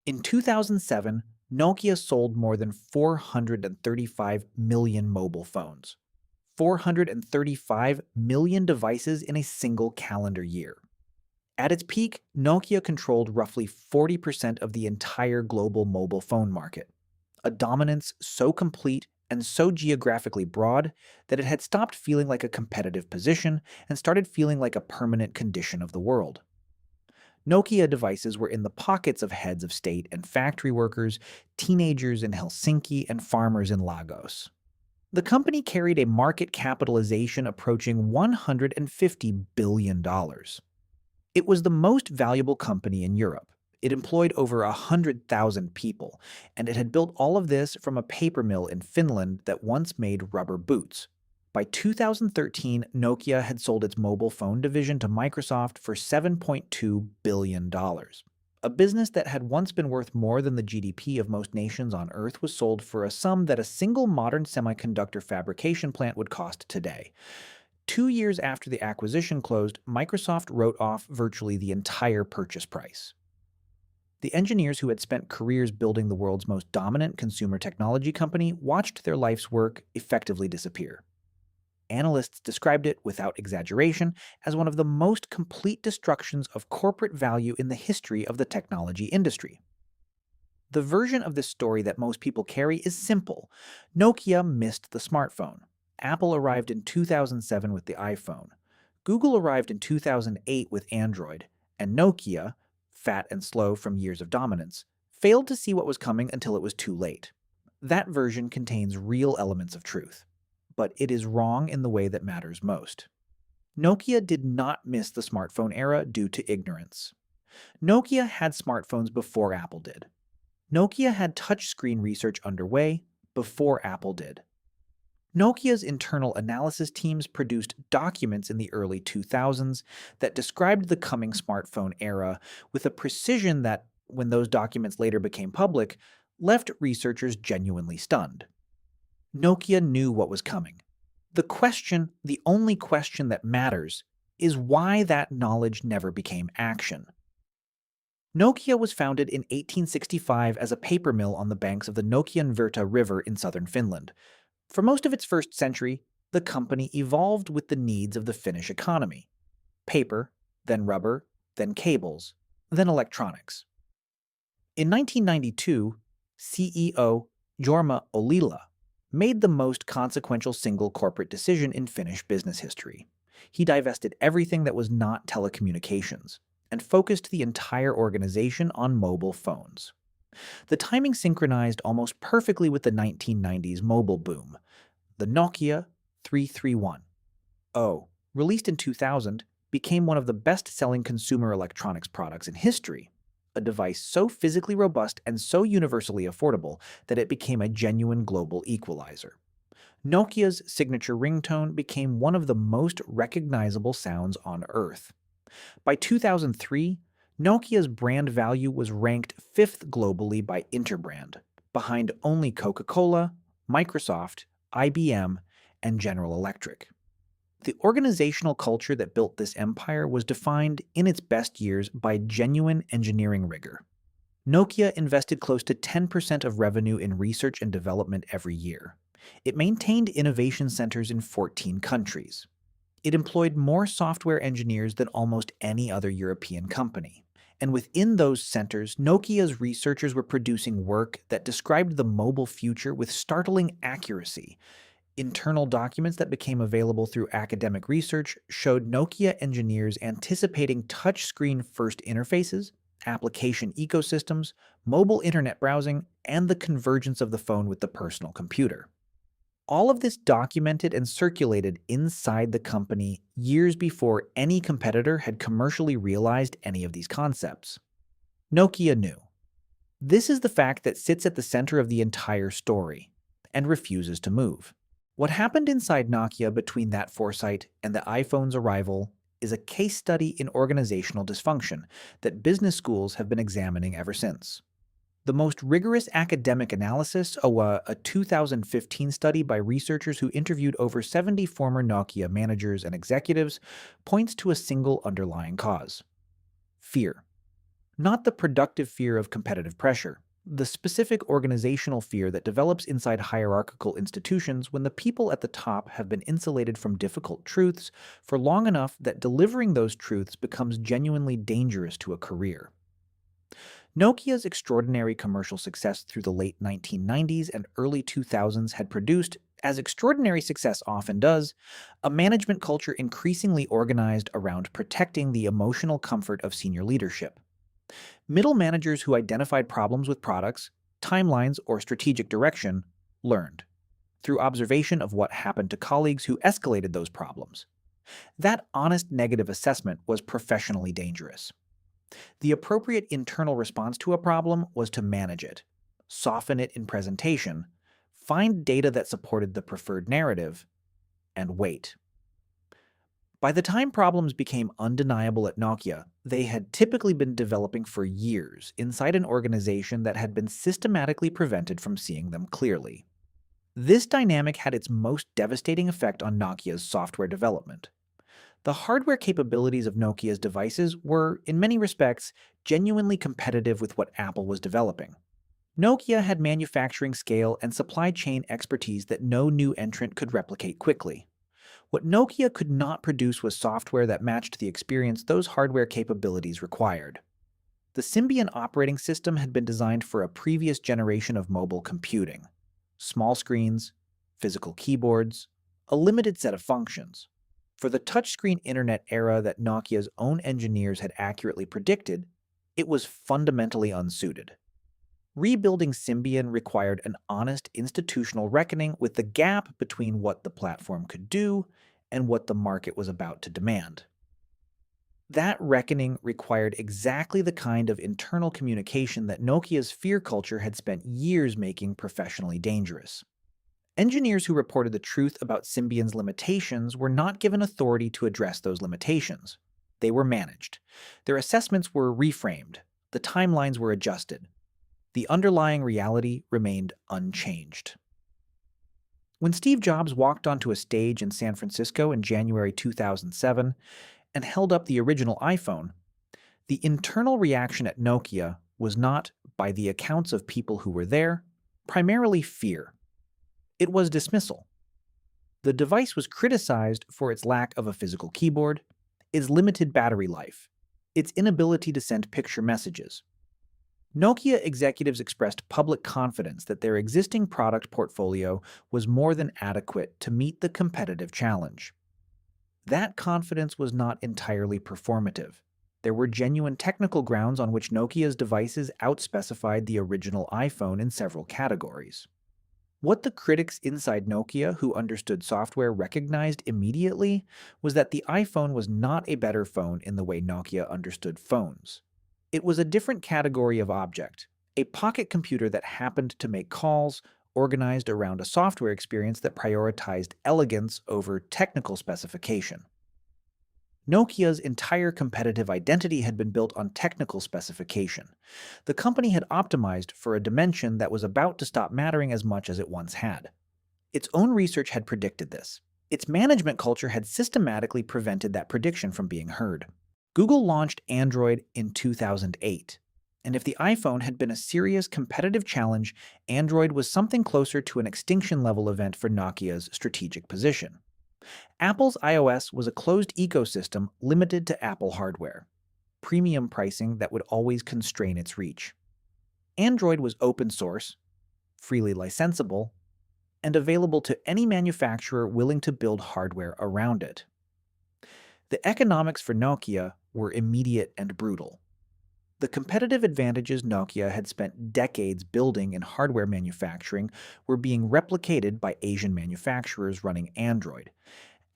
In 2007, Nokia sold more than 435 million mobile phones. 435 million devices in a single calendar year. At its peak, Nokia controlled roughly 40% of the entire global mobile phone market, a dominance so complete and so geographically broad that it had stopped feeling like a competitive position and started feeling like a permanent condition of the world. Nokia devices were in the pockets of heads of state and factory workers, teenagers in Helsinki, and farmers in Lagos. The company carried a market capitalization approaching $150 billion. It was the most valuable company in Europe. It employed over 100,000 people, and it had built all of this from a paper mill in Finland that once made rubber boots. By 2013, Nokia had sold its mobile phone division to Microsoft for $7.2 billion. A business that had once been worth more than the GDP of most nations on Earth was sold for a sum that a single modern semiconductor fabrication plant would cost today. 2 years after the acquisition closed, Microsoft wrote off virtually the entire purchase price. The engineers who had spent careers building the world's most dominant consumer technology company watched their life's work effectively disappear. Analysts described it, without exaggeration, as one of the most complete destructions of corporate value in the history of the technology industry. The version of this story that most people carry is simple. Nokia missed the smartphone. Apple arrived in 2007 with the iPhone. Google arrived in 2008 with Android. And Nokia, fat and slow from years of dominance, failed to see what was coming until it was too late. That version contains real elements of truth, but it is wrong in the way that matters most. Nokia did not miss the smartphone era due to ignorance. Nokia had smartphones before Apple did. Nokia had touchscreen research underway before Apple did. Nokia's internal analysis teams produced documents in the early 2000s that described the coming smartphone era with a precision that, when those documents later became public, left researchers genuinely stunned. Nokia knew what was coming. The only question that matters, is why that knowledge never became action. Nokia was founded in 1865 as a paper mill on the banks of the Nokianvirta River in southern Finland. For most of its first century, the company evolved with the needs of the Finnish economy. Paper, then rubber, then cables, then electronics. In 1992, CEO Jorma Ollila made the most consequential single corporate decision in Finnish business history. He divested everything that was not telecommunications and focused the entire organization on mobile phones. The timing synchronized almost perfectly with the 1990s mobile boom. The Nokia 3310, released in 2000, became one of the best-selling consumer electronics products in history, a device so physically robust and so universally affordable that it became a genuine global equalizer. Nokia's signature ringtone became one of the most recognizable sounds on Earth. By 2003, Nokia's brand value was ranked 5th globally by Interbrand, behind only Coca-Cola, Microsoft, IBM, and General Electric. The organizational culture that built this empire was defined in its best years by genuine engineering rigor. Nokia invested close to 10% of revenue in research and development every year. It maintained innovation centers in 14 countries. It employed more software engineers than almost any other European company. And within those centers, Nokia's researchers were producing work that described the mobile future with startling accuracy. Internal documents that became available through academic research showed Nokia engineers anticipating touchscreen-first interfaces, application ecosystems, mobile internet browsing, and the convergence of the phone with the personal computer. All of this documented and circulated inside the company years before any competitor had commercially realized any of these concepts. Nokia knew. This is the fact that sits at the center of the entire story and refuses to move. What happened inside Nokia between that foresight and the iPhone's arrival is a case study in organizational dysfunction that business schools have been examining ever since. The most rigorous academic analysis, a 2015 study by researchers who interviewed over 70 former Nokia managers and executives, points to a single underlying cause: fear. not the productive fear of competitive pressure. The specific organizational fear that develops inside hierarchical institutions when the people at the top have been insulated from difficult truths for long enough that delivering those truths becomes genuinely dangerous to a career. Nokia's extraordinary commercial success through the late 1990s and early 2000s had produced, as extraordinary success often does, a management culture increasingly organized around protecting the emotional comfort of senior leadership. Middle managers who identified problems with products, timelines, or strategic direction learned through observation of what happened to colleagues who escalated those problems. That honest negative assessment was professionally dangerous. The appropriate internal response to a problem was to manage it, soften it in presentation, find data that supported the preferred narrative, and wait. By the time problems became undeniable at Nokia, they had typically been developing for years inside an organization that had been systematically prevented from seeing them clearly. This dynamic had its most devastating effect on Nokia's software development. The hardware capabilities of Nokia's devices were, in many respects, genuinely competitive with what Apple was developing. Nokia had manufacturing scale and supply chain expertise that no new entrant could replicate quickly. What Nokia could not produce was software that matched the experience those hardware capabilities required. The Symbian operating system had been designed for a previous generation of mobile computing. Small screens, physical keyboards, a limited set of functions. For the touchscreen internet era that Nokia's own engineers had accurately predicted, it was fundamentally unsuited. Rebuilding Symbian required an honest institutional reckoning with the gap between what the platform could do and what the market was about to demand. That reckoning required exactly the kind of internal communication that Nokia's fear culture had spent years making professionally dangerous. Engineers who reported the truth about Symbian's limitations were not given authority to address those limitations. They were managed. Their assessments were reframed. The timelines were adjusted. The underlying reality remained unchanged. When Steve Jobs walked onto a stage in San Francisco in January 2007 and held up the original iPhone, the internal reaction at Nokia was not, by the accounts of people who were there, primarily fear. It was dismissal. The device was criticized for its lack of a physical keyboard, its limited battery life, its inability to send picture messages. Nokia executives expressed public confidence that their existing product portfolio was more than adequate to meet the competitive challenge. That confidence was not entirely performative. There were genuine technical grounds on which Nokia's devices outspecified the original iPhone in several categories. What the critics inside Nokia who understood software recognized immediately was that the iPhone was not a better phone in the way Nokia understood phones. It was a different category of object, a pocket computer that happened to make calls, organized around a software experience that prioritized elegance over technical specification. Nokia's entire competitive identity had been built on technical specification. The company had optimized for a dimension that was about to stop mattering as much as it once had. Its own research had predicted this. Its management culture had systematically prevented that prediction from being heard. Google launched Android in 2008, and if the iPhone had been a serious competitive challenge, Android was something closer to an extinction-level event for Nokia's strategic position. Apple's iOS was a closed ecosystem limited to Apple hardware, premium pricing that would always constrain its reach. Android was open source, freely licensable, and available to any manufacturer willing to build hardware around it. The economics for Nokia were immediate and brutal. The competitive advantages Nokia had spent decades building in hardware manufacturing were being replicated by Asian manufacturers running Android.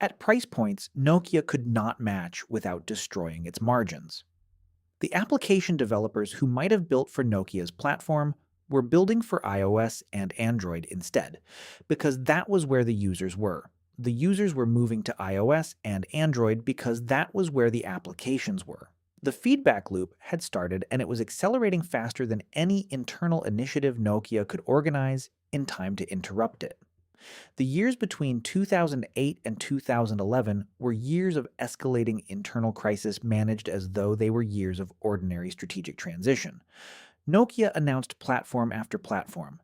At price points Nokia could not match without destroying its margins. The application developers who might have built for Nokia's platform were building for iOS and Android instead, because that was where the users were. The users were moving to iOS and Android because that was where the applications were. The feedback loop had started and it was accelerating faster than any internal initiative Nokia could organize in time to interrupt it. The years between 2008 and 2011 were years of escalating internal crisis managed as though they were years of ordinary strategic transition. Nokia announced platform after platform.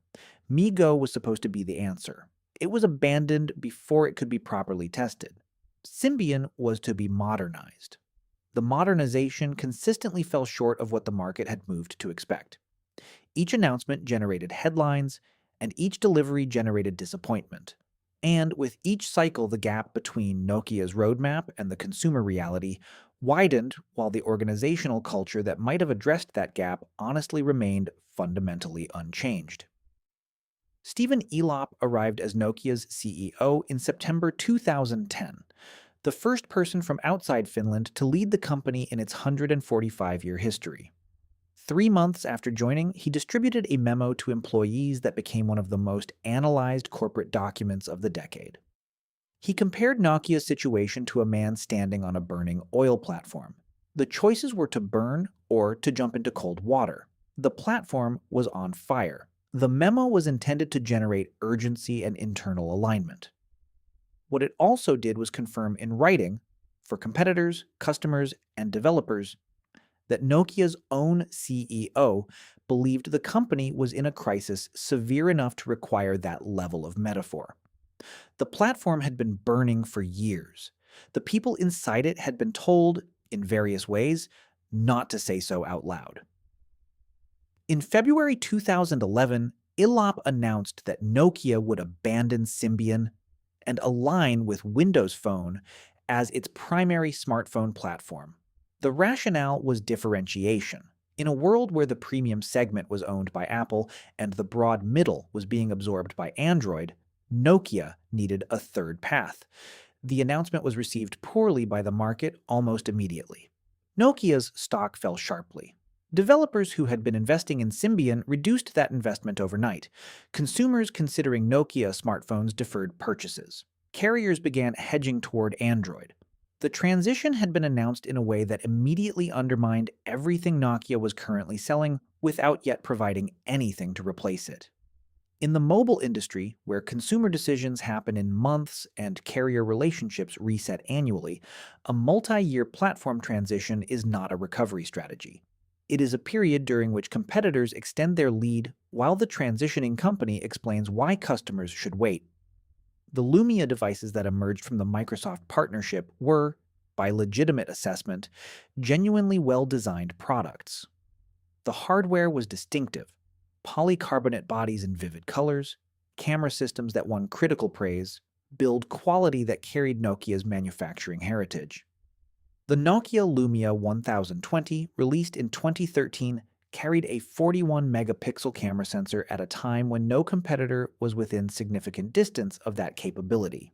MeGo was supposed to be the answer. It was abandoned before it could be properly tested. Symbian was to be modernized. The modernization consistently fell short of what the market had moved to expect. Each announcement generated headlines, and each delivery generated disappointment. And with each cycle, the gap between Nokia's roadmap and the consumer reality widened, while the organizational culture that might have addressed that gap honestly remained fundamentally unchanged. Stephen Elop arrived as Nokia's CEO in September 2010, the first person from outside Finland to lead the company in its 145-year history. 3 months after joining, he distributed a memo to employees that became one of the most analyzed corporate documents of the decade. He compared Nokia's situation to a man standing on a burning oil platform. The choices were to burn or to jump into cold water. The platform was on fire. The memo was intended to generate urgency and internal alignment. What it also did was confirm in writing, for competitors, customers, and developers, that Nokia's own CEO believed the company was in a crisis severe enough to require that level of metaphor. The platform had been burning for years. The people inside it had been told, in various ways, not to say so out loud. In February 2011, Ilop announced that Nokia would abandon Symbian and align with Windows Phone as its primary smartphone platform. The rationale was differentiation. In a world where the premium segment was owned by Apple and the broad middle was being absorbed by Android, Nokia needed a third path. The announcement was received poorly by the market almost immediately. Nokia's stock fell sharply. Developers who had been investing in Symbian reduced that investment overnight. Consumers considering Nokia smartphones deferred purchases. Carriers began hedging toward Android. The transition had been announced in a way that immediately undermined everything Nokia was currently selling without yet providing anything to replace it. In the mobile industry, where consumer decisions happen in months and carrier relationships reset annually, a multi-year platform transition is not a recovery strategy. It is a period during which competitors extend their lead while the transitioning company explains why customers should wait. The Lumia devices that emerged from the Microsoft partnership were, by legitimate assessment, genuinely well-designed products. The hardware was distinctive: polycarbonate bodies in vivid colors, camera systems that won critical praise, build quality that carried Nokia's manufacturing heritage. The Nokia Lumia 1020, released in 2013, carried a 41-megapixel camera sensor at a time when no competitor was within significant distance of that capability.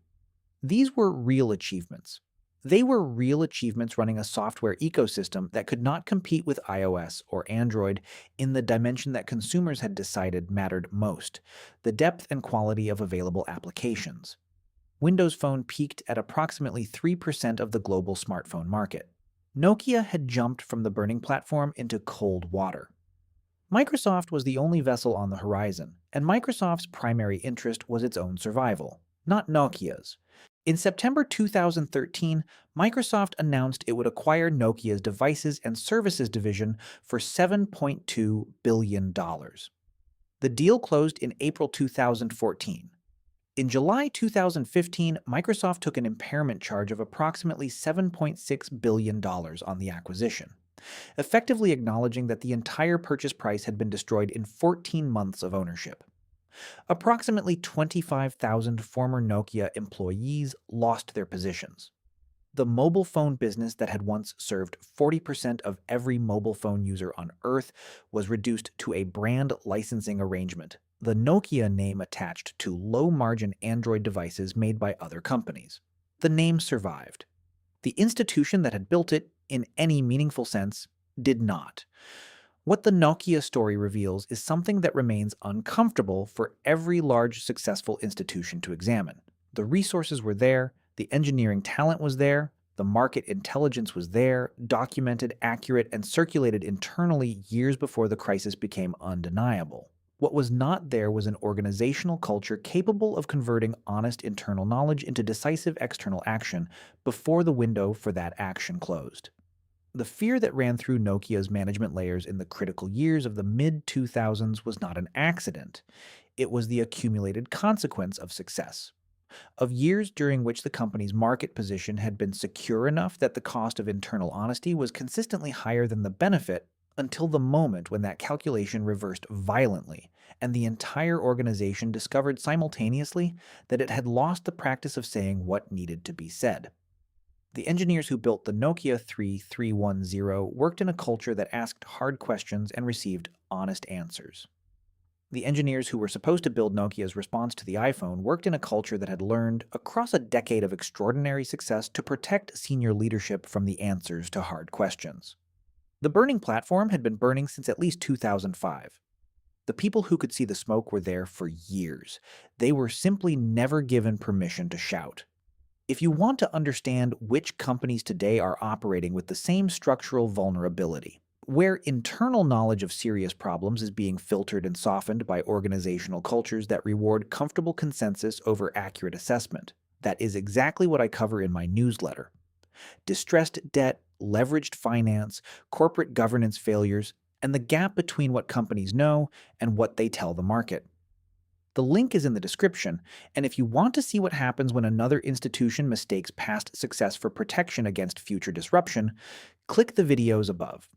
These were real achievements. They were real achievements running a software ecosystem that could not compete with iOS or Android in the dimension that consumers had decided mattered most: the depth and quality of available applications. Windows Phone peaked at approximately 3% of the global smartphone market. Nokia had jumped from the burning platform into cold water. Microsoft was the only vessel on the horizon, and Microsoft's primary interest was its own survival, not Nokia's. In September 2013, Microsoft announced it would acquire Nokia's Devices and Services division for $7.2 billion. The deal closed in April 2014. In July 2015, Microsoft took an impairment charge of approximately $7.6 billion on the acquisition, effectively acknowledging that the entire purchase price had been destroyed in 14 months of ownership. Approximately 25,000 former Nokia employees lost their positions. The mobile phone business that had once served 40% of every mobile phone user on Earth was reduced to a brand licensing arrangement, the Nokia name attached to low-margin Android devices made by other companies. The name survived. The institution that had built it, in any meaningful sense, did not. What the Nokia story reveals is something that remains uncomfortable for every large successful institution to examine. The resources were there, the engineering talent was there, the market intelligence was there, documented, accurate, and circulated internally years before the crisis became undeniable. What was not there was an organizational culture capable of converting honest internal knowledge into decisive external action before the window for that action closed. The fear that ran through Nokia's management layers in the critical years of the mid 2000s was not an accident. It was the accumulated consequence of success, of years during which the company's market position had been secure enough that the cost of internal honesty was consistently higher than the benefit until the moment when that calculation reversed violently and the entire organization discovered simultaneously that it had lost the practice of saying what needed to be said. The engineers who built the Nokia 3310 worked in a culture that asked hard questions and received honest answers. The engineers who were supposed to build Nokia's response to the iPhone worked in a culture that had learned, across a decade of extraordinary success, to protect senior leadership from the answers to hard questions. The burning platform had been burning since at least 2005. The people who could see the smoke were there for years. They were simply never given permission to shout. If you want to understand which companies today are operating with the same structural vulnerability, where internal knowledge of serious problems is being filtered and softened by organizational cultures that reward comfortable consensus over accurate assessment, that is exactly what I cover in my newsletter. Distressed debt, leveraged finance, corporate governance failures, and the gap between what companies know and what they tell the market. The link is in the description, and if you want to see what happens when another institution mistakes past success for protection against future disruption, click the videos above.